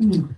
Mm.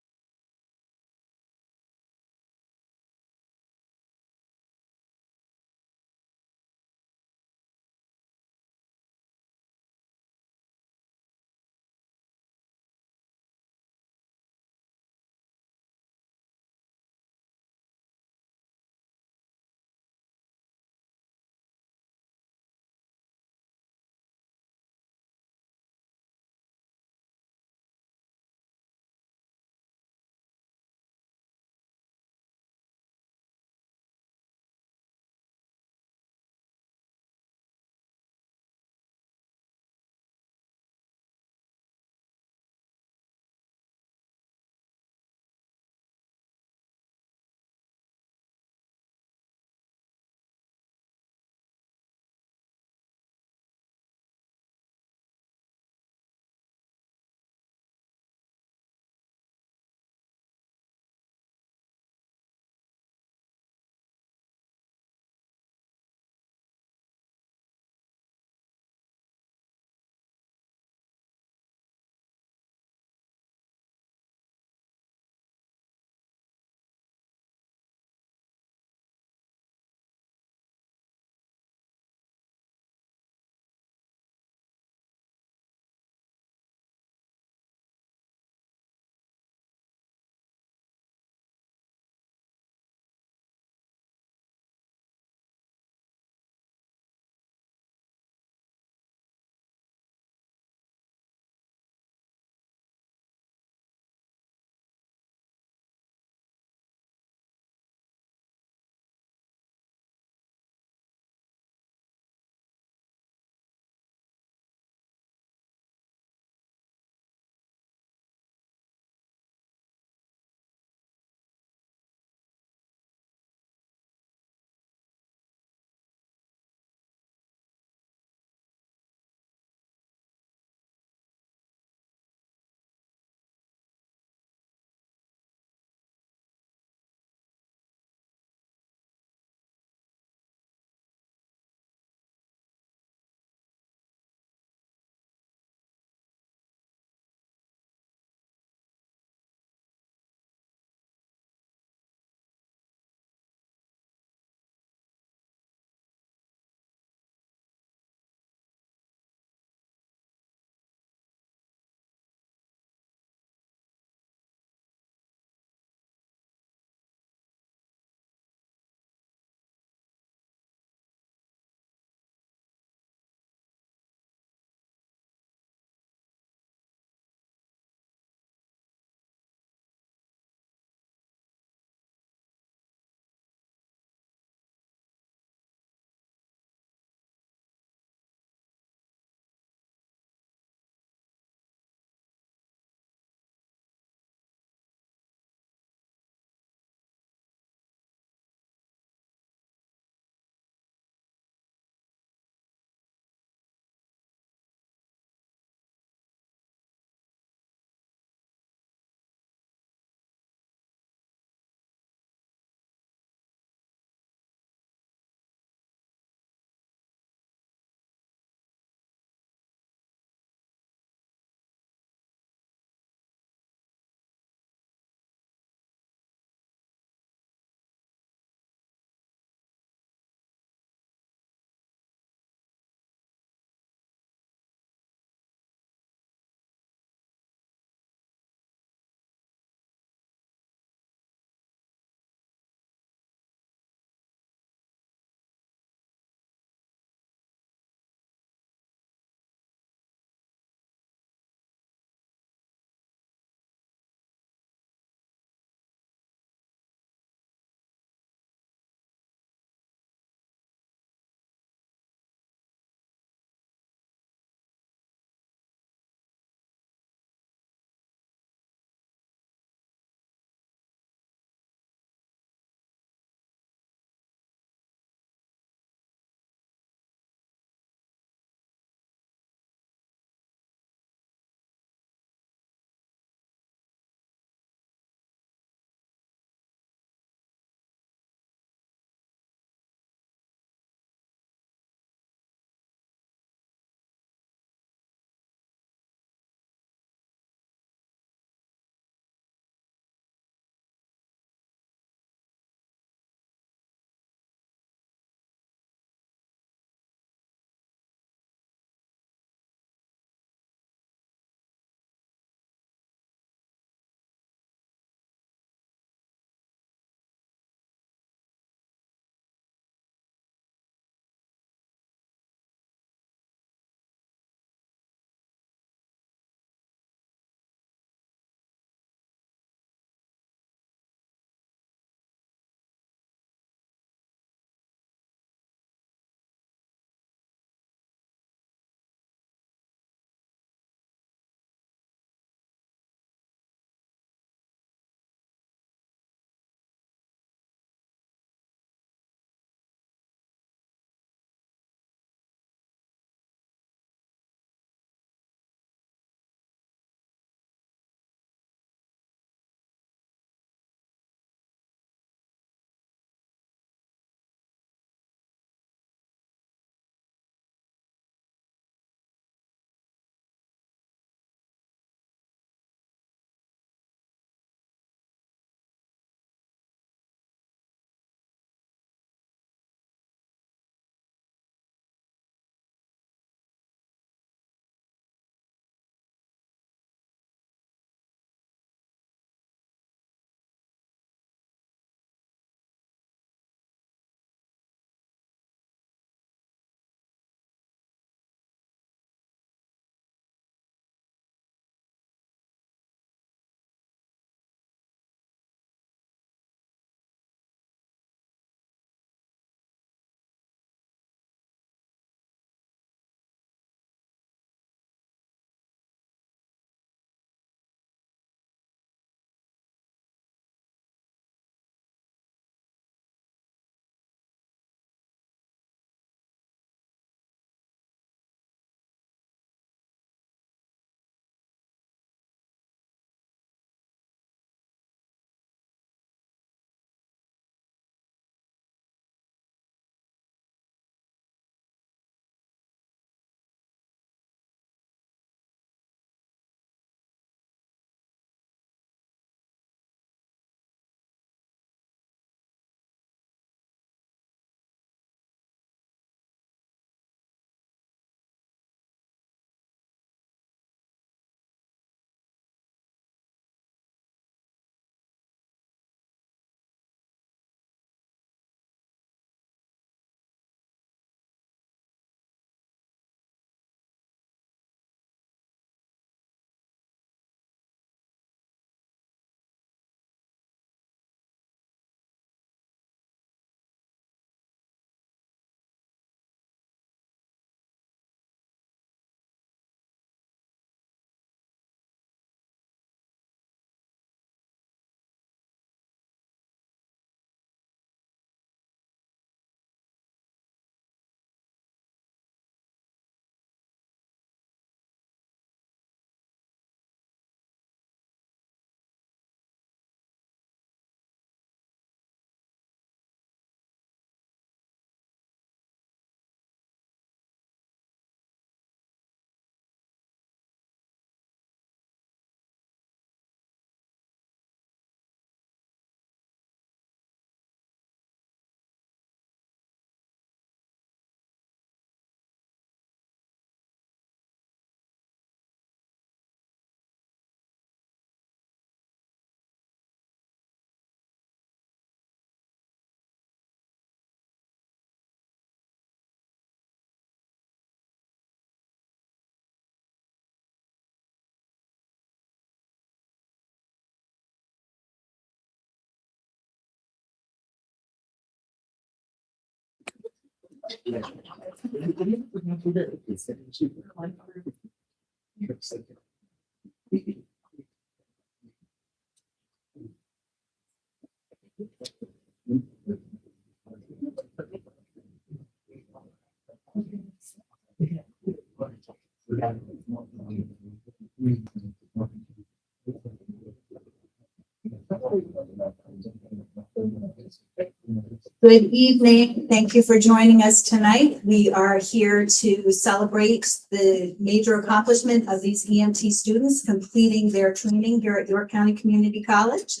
Good evening. Thank you for joining us tonight. We are here to celebrate the major accomplishment of these EMT students completing their training here at York County Community College.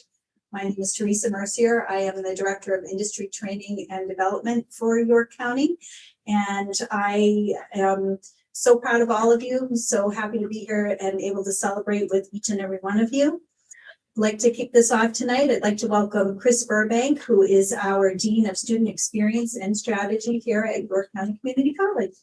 My name is Teresa Mercier. I am the Director of Industry Training and Development for York County. And I am so proud of all of you. I'm so happy to be here and able to celebrate with each and every one of you. I'd like to kick this off tonight. I'd like to welcome Chris Burbank, who is our Dean of Student Experience and Strategy here at York County Community College.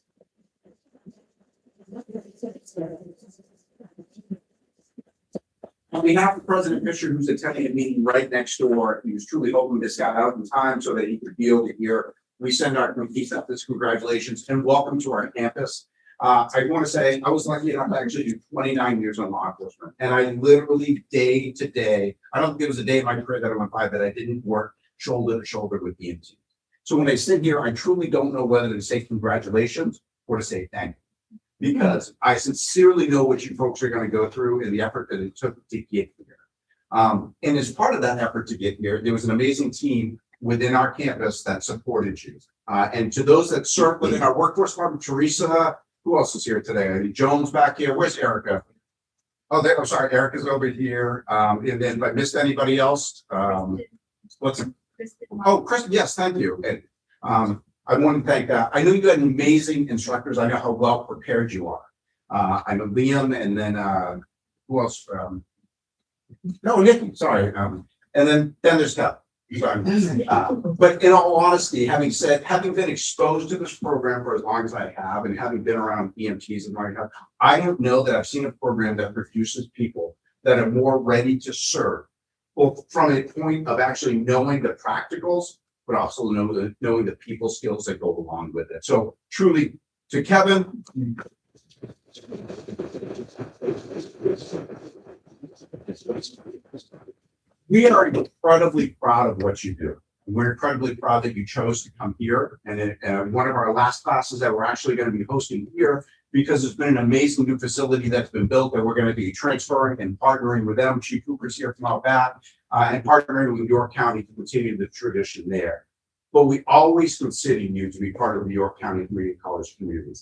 On behalf of President Fisher, who's attending a meeting right next door, he was truly hoping this got out in time so that he could be able to hear. We send our complete congratulations and welcome to our campus. I want to say I was lucky enough to actually do 29 years on law enforcement, and I literally day to day, I don't think it was a day in my career that I went by that I didn't work shoulder to shoulder with EMT. So when I sit here, I truly don't know whether to say congratulations or to say thank you, because I sincerely know what you folks are going to go through and the effort that it took to get here. And as part of that effort to get here, there was an amazing team within our campus that supported you. And to those that serve within our workforce department, Teresa, who else is here today? Jones back here. Where's Erica? Oh, there. I'm sorry. Erica's over here. And then if I missed anybody else, what's it? Oh, Chris. Yes, thank you. And I want to thank. I know you had amazing instructors. I know how well prepared you are. I know Liam, and then who else? No, Nikki. Sorry. And then there's Kev. But in all honesty, having been exposed to this program for as long as I have, and having been around EMTs and like, I don't know that I've seen a program that produces people that are more ready to serve, both from a point of actually knowing the practicals, but also knowing the people skills that go along with it. So truly, to Kevin. We are incredibly proud of what you do. We're incredibly proud that you chose to come here. And one of our last classes that we're actually going to be hosting here, because there's been an amazing new facility that's been built that we're going to be transferring and partnering with them. Chief Cooper's here from out back, and partnering with York County to continue the tradition there. But we always consider you to be part of the York County Community College community.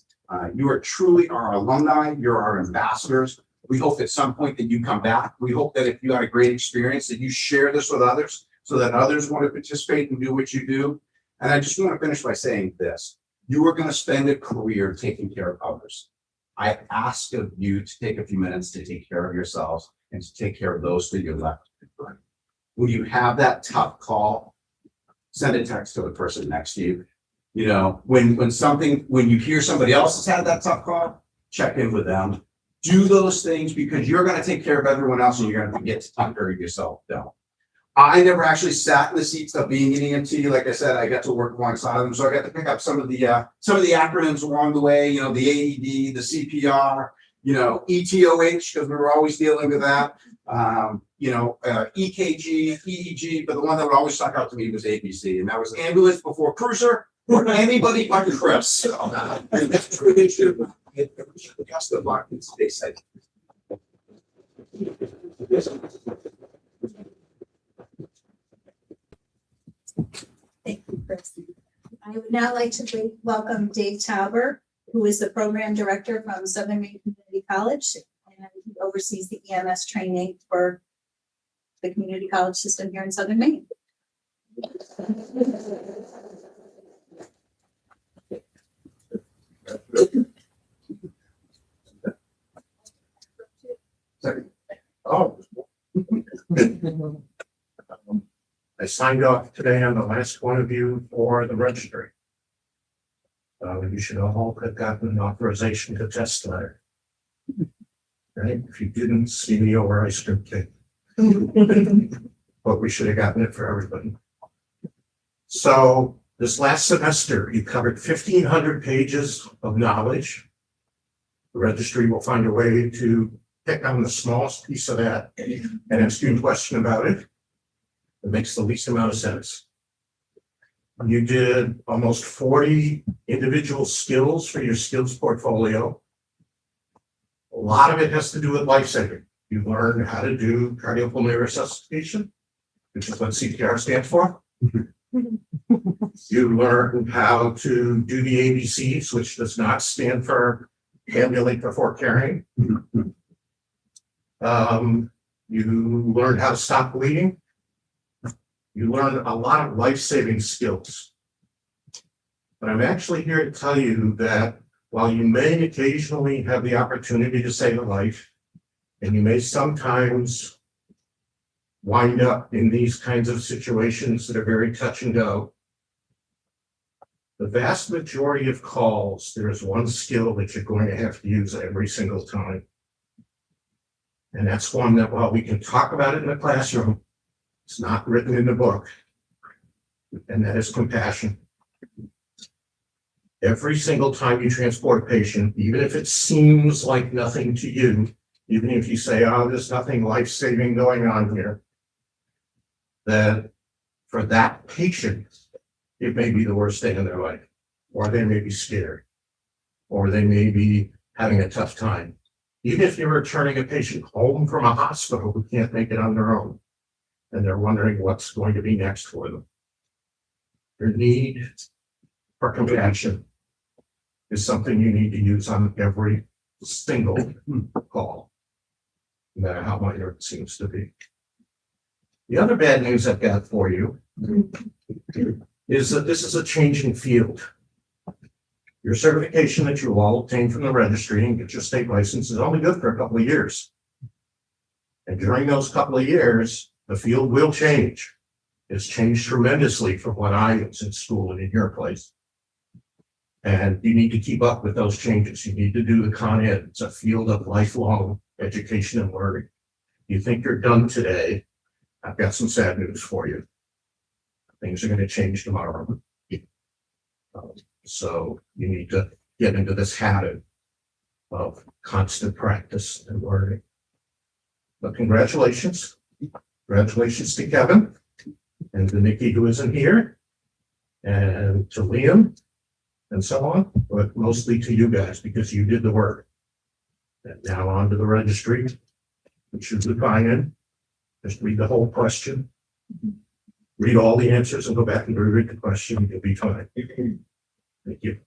You are truly our alumni. You're our ambassadors. We hope at some point that you come back. We hope that if you had a great experience, that you share this with others so that others want to participate and do what you do. And I just want to finish by saying this. You are going to spend a career taking care of others. I ask of you to take a few minutes to take care of yourselves and to take care of those to your left. When you have that tough call, send a text to the person next to you. You know, when you hear somebody else has had that tough call, check in with them. Do those things because you're going to take care of everyone else and you're going to forget to take care of yourself. No. I never actually sat in the seats of being an EMT. Like I said, I got to work alongside them. So I got to pick up some of the acronyms along the way, you know, the AED, the CPR, you know, ETOH, because we were always dealing with that. EKG, EEG, but the one that would always stuck out to me was ABC, and that was ambulance before cruiser or anybody but Chris. So, that's true issue. Just the luck and stay safe. Thank you, Chris. I would now like to welcome Dave Tauber, who is the program director from Southern Maine Community College, and he oversees the EMS training for the community college system here in Southern Maine. I signed off today on the last one of you for the registry. You should all have gotten an authorization to test letter. Right? If you didn't, see me over ice cream cake. But we should have gotten it for everybody. So This last semester, you covered 1,500 pages of knowledge. The registry will find a way to pick on the smallest piece of that and ask you a question about it. It makes the least amount of sense. You did almost 40 individual skills for your skills portfolio. A lot of it has to do with life saving. You learned how to do cardiopulmonary resuscitation, which is what CPR stands for. You learned how to do the ABCs, which does not stand for ambulate before carrying. You learned how to stop bleeding. You learned a lot of life-saving skills. But I'm actually here to tell you that while you may occasionally have the opportunity to save a life, and you may sometimes wind up in these kinds of situations that are very touch and go, the vast majority of calls, there is one skill that you're going to have to use every single time. And that's one that while we can talk about it in the classroom, it's not written in the book, and that is compassion. Every single time you transport a patient, even if it seems like nothing to you, even if you say, oh, there's nothing life-saving going on here, that for that patient, it may be the worst day in their life, or they may be scared, or they may be having a tough time. Even if you're returning a patient home from a hospital who can't make it on their own, and they're wondering what's going to be next for them. Your need for compassion is something you need to use on every single call, no matter how minor it seems to be. The other bad news I've got for you is that this is a changing field. Your certification that you will all obtain from the registry and get your state license is only good for a couple of years. And during those couple of years, the field will change. It's changed tremendously from when I was in school and in your place. And you need to keep up with those changes. You need to do the Con Ed. It's a field of lifelong education and learning. You think you're done today, I've got some sad news for you. Things are going to change tomorrow. So you need to get into this habit of constant practice and learning. But congratulations. Congratulations to Kevin and to Nikki, who isn't here, and to Liam and so on, but mostly to you guys because you did the work. And now on to the registry, which should be fine. Just read the whole question. Read all the answers and go back and reread the question. You'll be fine. Thank you. Thank you.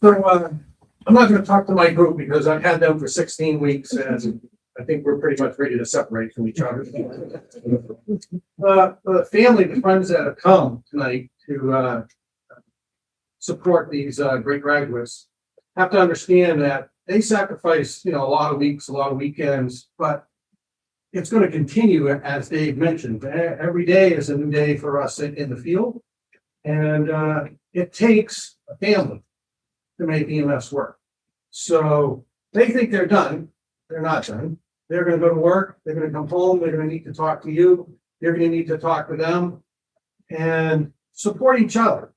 So I'm not going to talk to my group because I've had them for 16 weeks and I think we're pretty much ready to separate from each other. The family, the friends that have come tonight to support these great graduates have to understand that they sacrifice, a lot of weeks, a lot of weekends, but it's going to continue, as Dave mentioned. Every day is a new day for us in the field, and it takes a family to make EMS work. So they think they're done. They're not done. They're going to go to work. They're going to come home. They're going to need to talk to you. You're going to need to talk to them and support each other,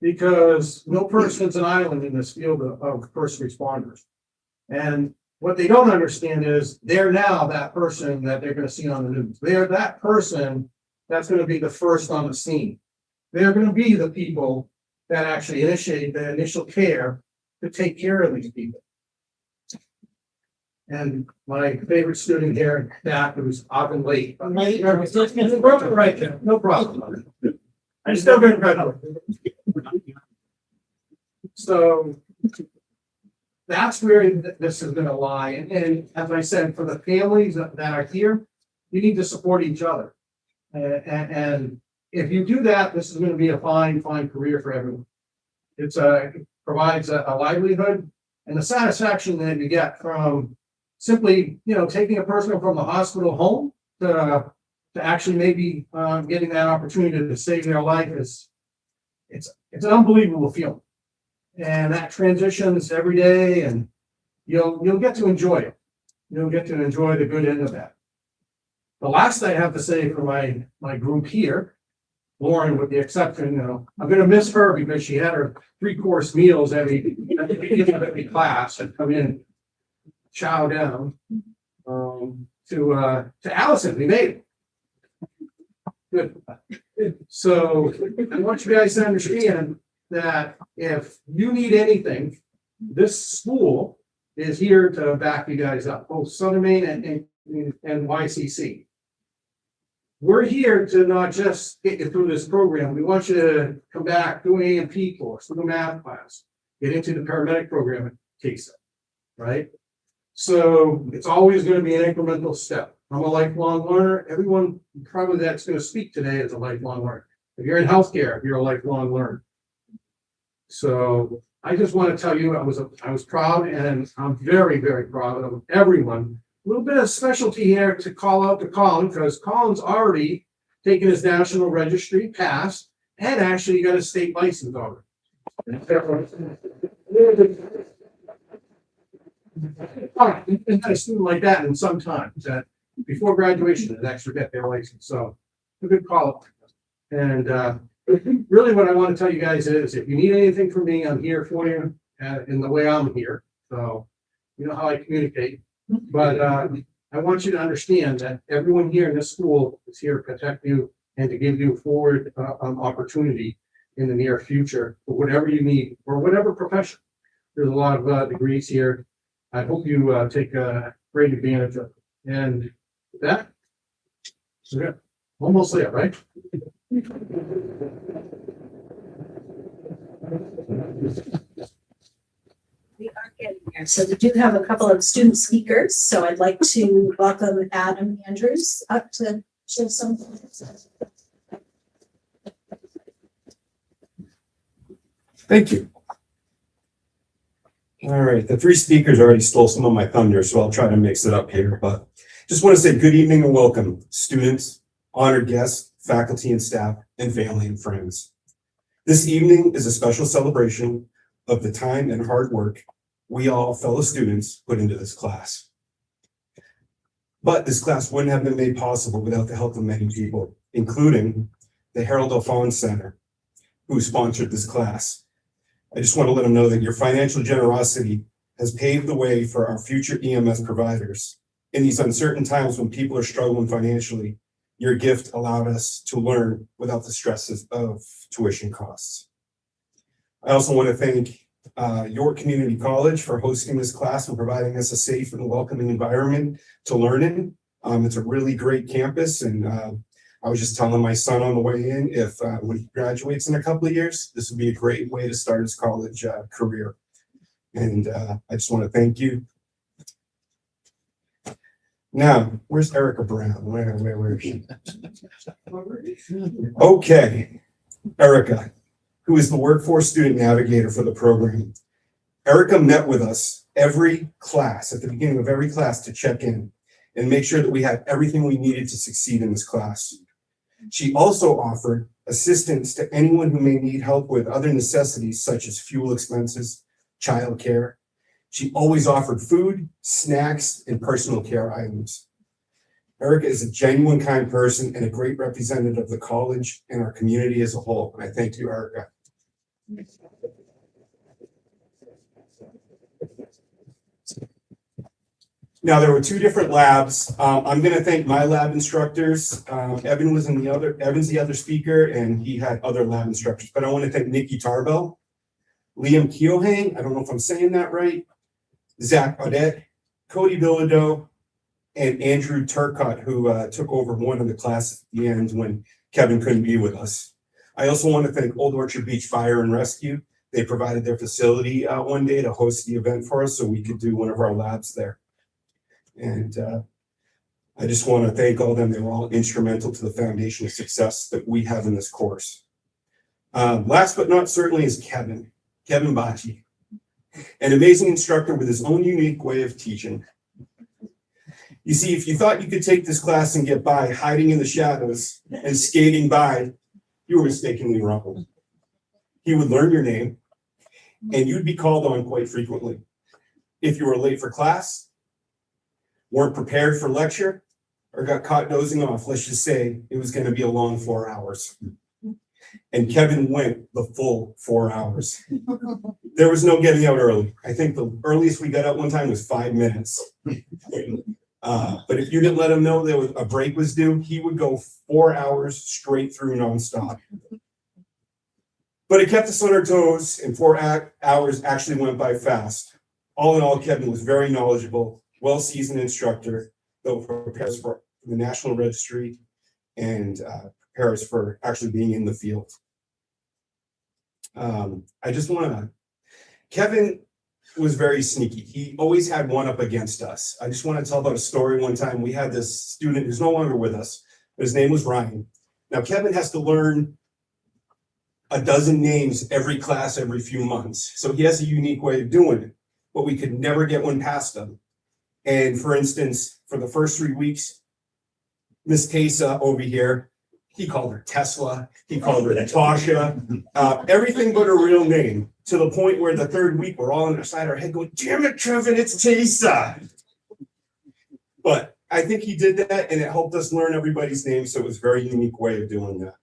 because no person's an island in this field of first responders. And what they don't understand is they're now that person that they're going to see on the news. They're that person that's going to be the first on the scene. They're going to be the people that actually initiate the initial care to take care of these people. And my favorite student here, Matt, who's often late. Right there, no problem. I'm still going to So that's where this is going to lie. And as I said, for the families that are here, you need to support each other. And if you do that, this is going to be a fine career for everyone. It provides a livelihood and the satisfaction that you get from simply, taking a person from the hospital home to to actually maybe, getting that opportunity to save their life is, it's an unbelievable feeling. And that transitions every day, and you'll get to enjoy it. You'll get to enjoy the good end of that. The last I have to say for my group here, Lauren, with the exception, I'm gonna miss her because she had her 3-course meals at the beginning of every class and come in, chow down. To Allison, we made it. Good. So I want you guys to understand that if you need anything, this school is here to back you guys up, both Southern Maine and YCC. We're here to not just get you through this program. We want you to come back, do an EMT course, do a math class, get into the paramedic program at CASA, right? So it's always going to be an incremental step. I'm a lifelong learner. Everyone probably that's going to speak today is a lifelong learner. If you're in healthcare, you're a lifelong learner. So I just want to tell you, I was proud, and I'm very, very proud of everyone. A little bit of specialty here to call out to Colin, because Colin's already taken his national registry, passed, and actually got a state license already. And a student like that in some time, that before graduation, they actually get their license. So a good call. And really what I want to tell you guys is, if you need anything from me, I'm here for you in the way I'm here. So you know how I communicate. But I want you to understand that everyone here in this school is here to protect you and to give you forward opportunity in the near future for whatever you need or whatever profession. There's a lot of degrees here. I hope you take great advantage of it. And with that, we're almost there, right? We are getting there. So we do have a couple of student speakers. So I'd like to welcome Adam Andrews up to share some. Thank you. All right, the 3 speakers already stole some of my thunder, so I'll try to mix it up here, but just want to say good evening and welcome, students, honored guests, faculty and staff, and family and friends. This evening is a special celebration of the time and hard work we all fellow students put into this class. But this class wouldn't have been made possible without the help of many people, including the Harold L. Fawn Center, who sponsored this class. I just want to let them know that your financial generosity has paved the way for our future EMS providers. In these uncertain times when people are struggling financially, your gift allowed us to learn without the stresses of tuition costs. I also want to thank York Community College for hosting this class and providing us a safe and welcoming environment to learn in. It's a really great campus, and I was just telling my son on the way in, if when he graduates in a couple of years, this would be a great way to start his college career. And I just want to thank you. Now, where's Erica Brown? Where is she? Okay, Erica, who is the workforce student navigator for the program. Erica met with us every class, at the beginning of every class, to check in and make sure that we had everything we needed to succeed in this class. She also offered assistance to anyone who may need help with other necessities such as fuel expenses, childcare. She always offered food, snacks, and personal care items. Erica is a genuine, kind person and a great representative of the college and our community as a whole. And I thank you, Erica. Now, there were 2 different labs. I'm going to thank my lab instructors. Evan's the other speaker, and he had other lab instructors. But I want to thank Nikki Tarbell, Liam Keohane, I don't know if I'm saying that right, Zach Audette, Cody Bilodeau, and Andrew Turcott, who took over one of the classes at the end when Kevin couldn't be with us. I also want to thank Old Orchard Beach Fire and Rescue. They provided their facility one day to host the event for us so we could do one of our labs there. And I just want to thank all of them. They were all instrumental to the foundation of success that we have in this course. Last but not certainly is Kevin Bacci, an amazing instructor with his own unique way of teaching. You see, if you thought you could take this class and get by hiding in the shadows and skating by, you were mistakenly wrong. He would learn your name, and you'd be called on quite frequently. If you were late for class, weren't prepared for lecture, or got caught dozing off, let's just say it was going to be a long 4 hours. And Kevin went the full 4 hours. There was no getting out early. I think the earliest we got out one time was 5 minutes. But if you didn't let him know there was a break was due, he would go 4 hours straight through nonstop. But it kept us on our toes, and 4 hours actually went by fast. All in all, Kevin was very knowledgeable, well-seasoned instructor that will prepare us for the National Registry and prepare us for actually being in the field. Kevin was very sneaky. He always had one up against us. I just want to tell about a story. One time we had this student who's no longer with us, but his name was Ryan. Now Kevin has to learn a dozen names every class every few months. So he has a unique way of doing it, but we could never get one past him. And for instance, for the first 3 weeks, Miss Tesa over here, he called her Tesla, he called her Natasha, everything but her real name, to the point where the third week we're all inside our head going, damn it, Trevin, it's Tesa. But I think he did that, and it helped us learn everybody's name, so it was a very unique way of doing that.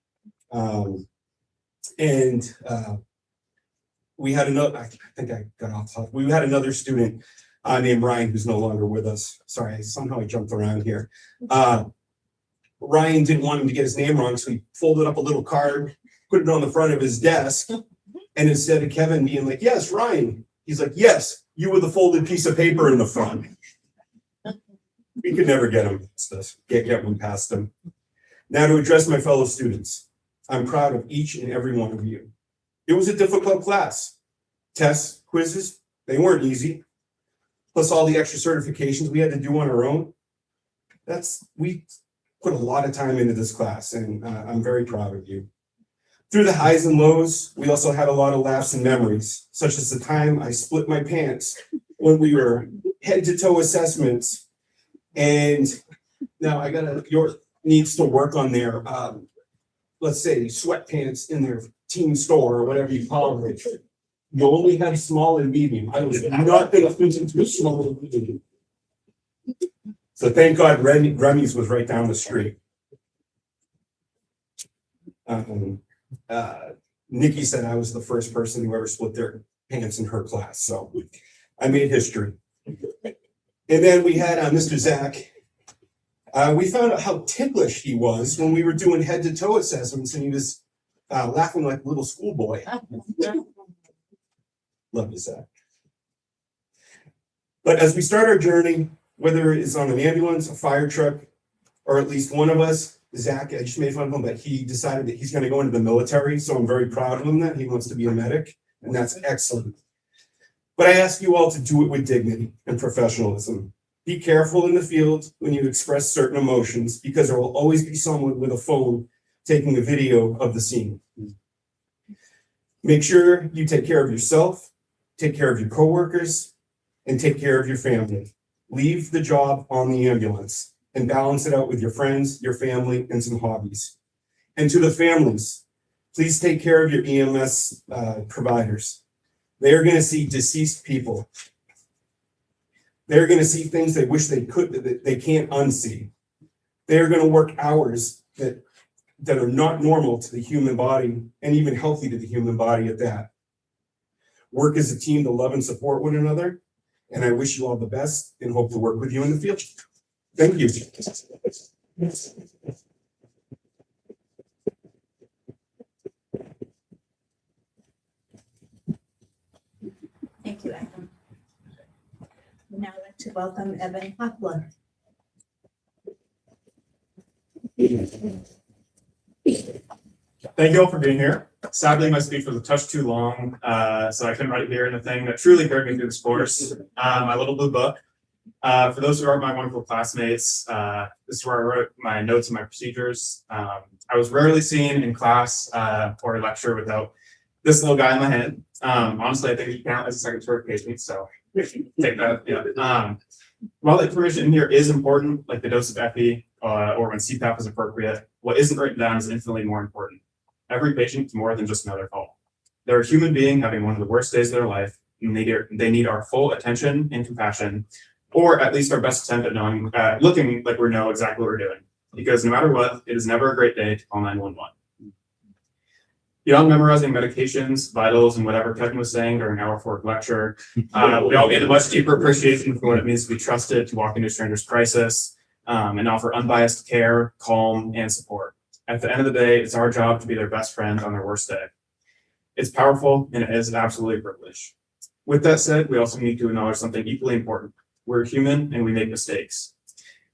We had another, I think I got off topic. We had another student named Ryan who's no longer with us. Sorry, somehow I jumped around here. Ryan didn't want him to get his name wrong, so he folded up a little card, put it on the front of his desk, and instead of Kevin being like, yes, Ryan, he's like, yes, you with the folded piece of paper in the front. We could never get him, get one past him. Now to address my fellow students. I'm proud of each and every one of you. It was a difficult class. Tests, quizzes, they weren't easy. Plus all the extra certifications we had to do on our own. We put a lot of time into this class, and I'm very proud of you. Through the highs and lows, we also had a lot of laughs and memories, such as the time I split my pants when we were head-to-toe assessments. And now your needs to work on their, let's say, sweatpants in their team store or whatever you call it. You only had small and medium. I was not going to fit into a small and medium. So thank God Remy's was right down the street. Nikki said I was the first person who ever split their pants in her class. So I made history. And then we had Mr. Zach. We found out how ticklish he was when we were doing head-to-toe assessments, and he was laughing like a little schoolboy. Love you, Zach. But as we start our journey, whether it's on an ambulance, a fire truck, or at least one of us, Zach, I just made fun of him, but he decided that he's going to go into the military, so I'm very proud of him that he wants to be a medic, and that's excellent. But I ask you all to do it with dignity and professionalism. Be careful in the field when you express certain emotions, because there will always be someone with a phone taking a video of the scene. Make sure you take care of yourself, take care of your coworkers, and take care of your family. Leave the job on the ambulance and balance it out with your friends, your family, and some hobbies. And to the families, please take care of your EMS providers. They are going to see deceased people. They're going to see things they wish they could, that they can't unsee. They're going to work hours that are not normal to the human body, and even healthy to the human body at that. Work as a team to love and support one another, and I wish you all the best and hope to work with you in the future. Thank you. Thank you, Evan. Now I'd like to welcome Evan Hopla. Thank you all for being here. Sadly, my speech was a touch too long, so I couldn't write here anything that truly carried me through this course. My little blue book. For those who are my wonderful classmates, this is where I wrote my notes and my procedures. I was rarely seen in class or a lecture without this little guy in my hand. Honestly, I think you count as a second certification, so take that. Yeah. While the information in here is important, like the dose of epi, or when CPAP is appropriate, what isn't written down is infinitely more important. Every patient is more than just another call. They're a human being having one of the worst days of their life, and they need our full attention and compassion, or at least our best attempt at knowing, looking like we know exactly what we're doing. Because no matter what, it is never a great day to call 911. Beyond memorizing medications, vitals, and whatever Kevin was saying during our 4th lecture, we all gain a much deeper appreciation for what it means to be trusted to walk into a stranger's crisis and offer unbiased care, calm, and support. At the end of the day, it's our job to be their best friend on their worst day. It's powerful, and it is absolutely a privilege. With that said, we also need to acknowledge something equally important. We're human, and we make mistakes.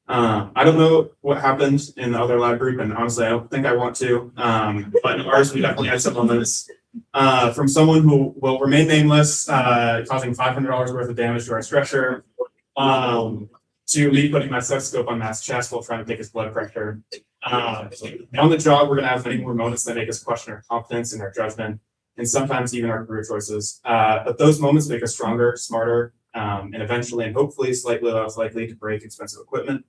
I don't know what happened in the other lab group, and honestly, I don't think I want to. But in ours, we definitely had some moments from someone who will remain nameless, causing $500 worth of damage to our stretcher, to me putting my stethoscope on Matt's chest while trying to take his blood pressure. On the job, we're going to have many more moments that make us question our confidence and our judgment, and sometimes even our career choices. But those moments make us stronger, smarter, and eventually and hopefully slightly less likely to break expensive equipment.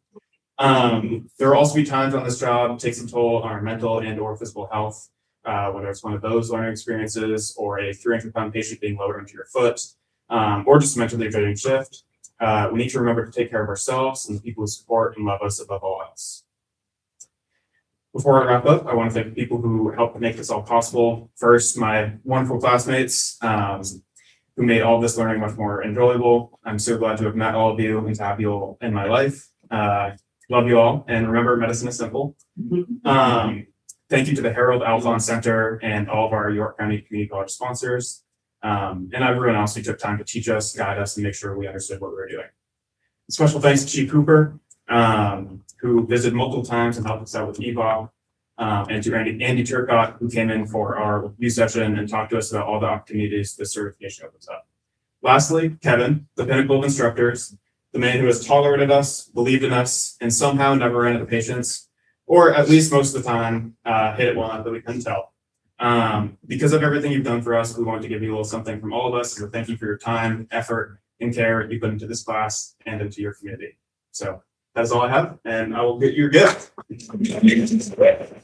There will also be times on this job takes a toll on our mental and or physical health, whether it's one of those learning experiences or a 300-pound patient being lowered onto your foot, or just mentally draining shift. We need to remember to take care of ourselves and the people who support and love us above all else. Before I wrap up, I want to thank the people who helped make this all possible. First, my wonderful classmates, who made all this learning much more enjoyable. I'm so glad to have met all of you and to have you all in my life. Love you all, and remember, medicine is simple. Thank you to the Harold Alphon Center and all of our York County Community College sponsors, and everyone else who took time to teach us, guide us, and make sure we understood what we were doing. Special thanks to Chief Cooper, who visited multiple times and helped us out with EVOC, and to Andy Turcott, who came in for our review session and talked to us about all the opportunities this certification opens up. Lastly, Kevin, the pinnacle of instructors, the man who has tolerated us, believed in us, and somehow never ran out of patience, or at least most of the time, hit it well enough that we couldn't tell. Because of everything you've done for us, we want to give you a little something from all of us. So thank you for your time, effort, and care you put into this class and into your community. So that's all I have, and I will get your gift. Thank you, Evan.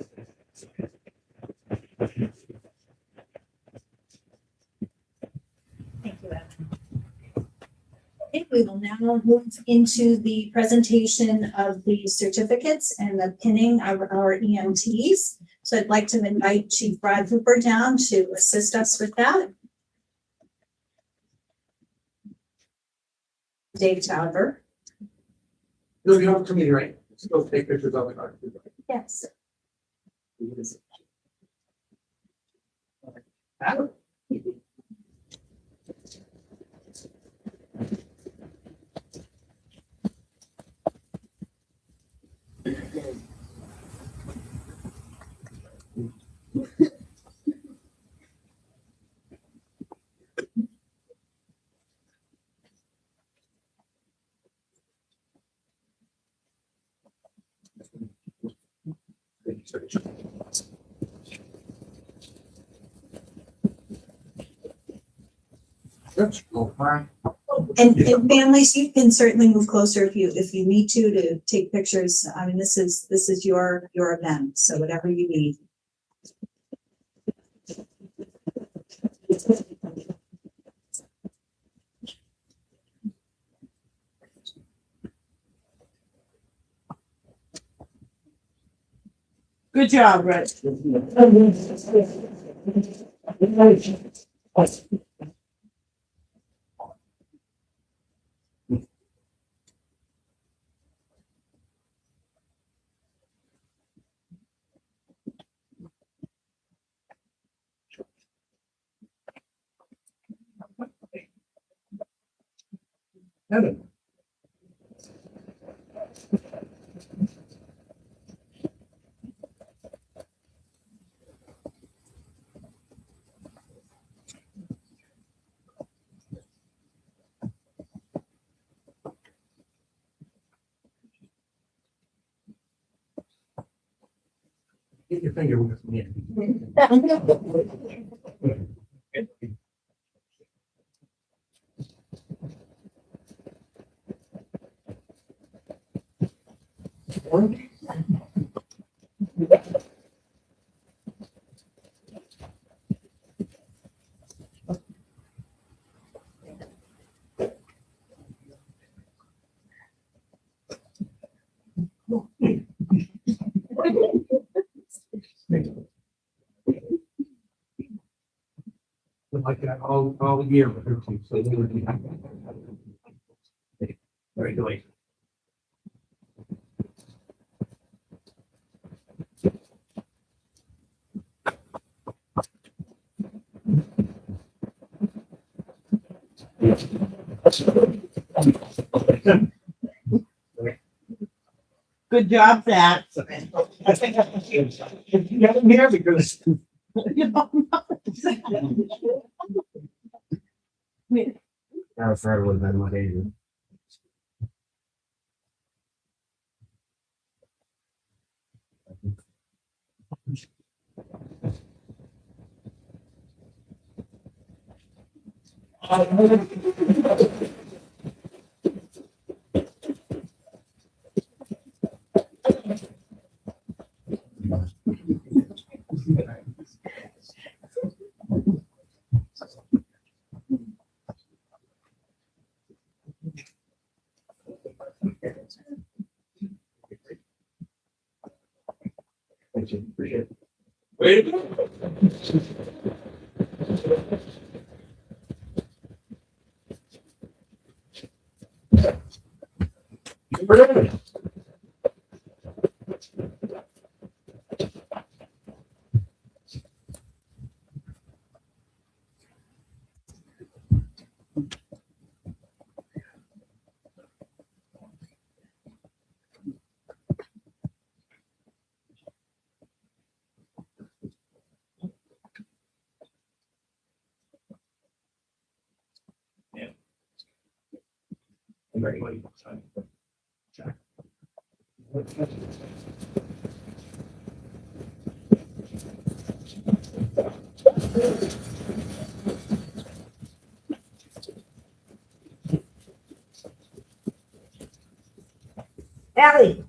Okay, we will now move into the presentation of the certificates and the pinning of our EMTs. So I'd like to invite Chief Brad Hooper down to assist us with that. Dave Tauber. You'll be up to me, right? Still take pictures of the card. Yes. And families, you can certainly move closer if you need to take pictures. I mean, this is your event, so whatever you need. Good job, Rich. Evan. Get your finger with me. Like that all year. Very good. Good job, Zach. I think you got him here because You know, That was for would have been my baby. Thank you. Appreciate it. Ellie.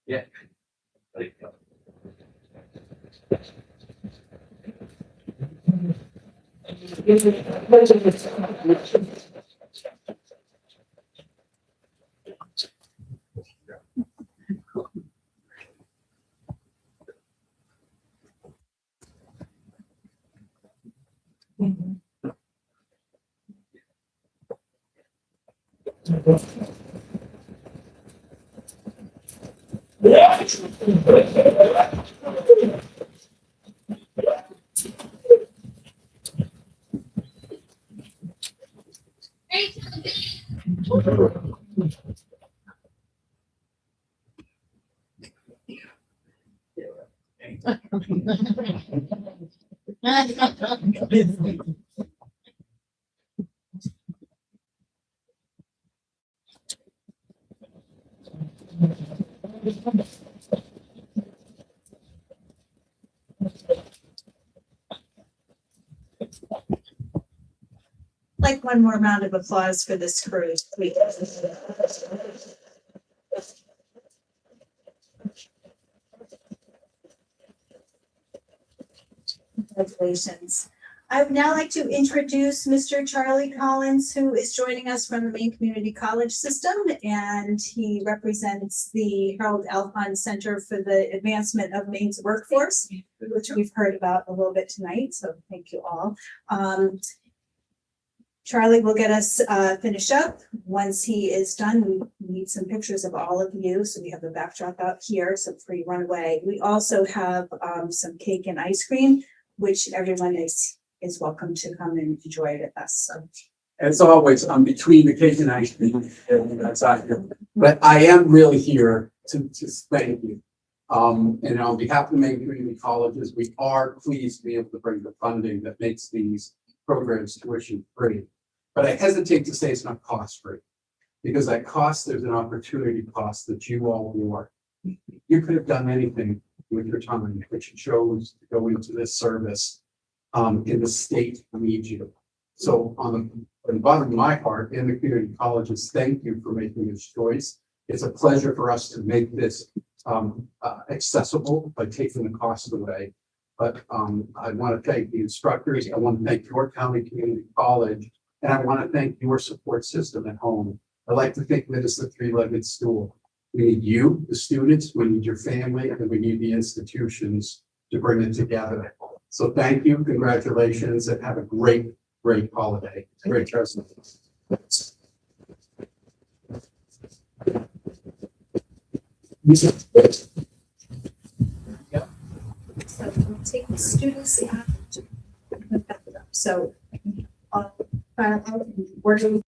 Yeah. Like one more round of applause for this crew, please. Congratulations. I would now like to introduce Mr. Charlie Collins, who is joining us from the Maine Community College System, and he represents the Harold Alpine Center for the Advancement of Maine's Workforce, which we've heard about a little bit tonight, so thank you all. Charlie will get us finished up. Once he is done, we need some pictures of all of you. So we have the backdrop out here, so before you run away. We also have some cake and ice cream, which everyone is welcome to come and enjoy with us. So. As always, I'm between the cake and ice cream and outside here, but I am really here to thank you. And on behalf of the Maine Community Colleges, we are pleased to be able to bring the funding that makes these programs tuition free. But I hesitate to say it's not cost free, because that cost, there's an opportunity cost that you all bore. You could have done anything with your time, but you chose to go into this service in the state needs you. So on the bottom of my heart, and the community colleges, thank you for making this choice. It's a pleasure for us to make this accessible by taking the cost away. But I want to thank the instructors. I want to thank your county community college, and I want to thank your support system at home. I like to think of it as the three-legged stool. We need you, the students, we need your family, and we need the institutions to bring it together. So thank you, congratulations, and have a great, great holiday. Great Christmas. So we'll take the students out. So we're going